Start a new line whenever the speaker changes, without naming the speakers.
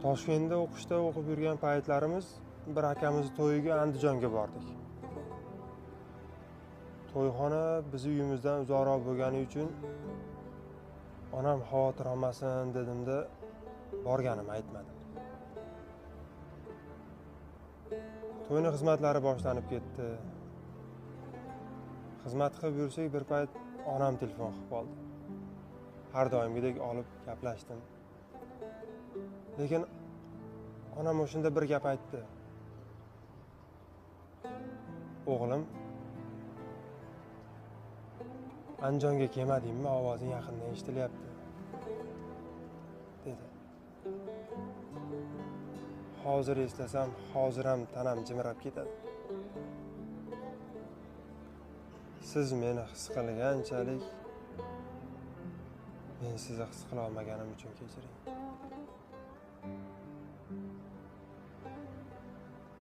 Toshkentda o'qishda o'qib yurgan paytlarimiz bir akamiz to'yiga Andijonga bordik. To'yxona biz uyimizdan uzoqroq bo'lgani uchun onam xavotir olmasin dedimda borganim aytmadim. To'yni xizmatlari boshlanib ketdi. Xizmat qilib yursak bir payt onam telefon qilib qoldi. Har doimgidek olib gaplashdim. Lekin onam o'shanda bir gap aytdi. O'g'lim, Andijonga kelmadingmi? Ovozing yaqindan eshitilyapti, dedi. Hozir eslasam, hozir ham tanam jimirab ketadi. Siz meni his qilganchalik men sizni his qila olmaganim uchun kechiring.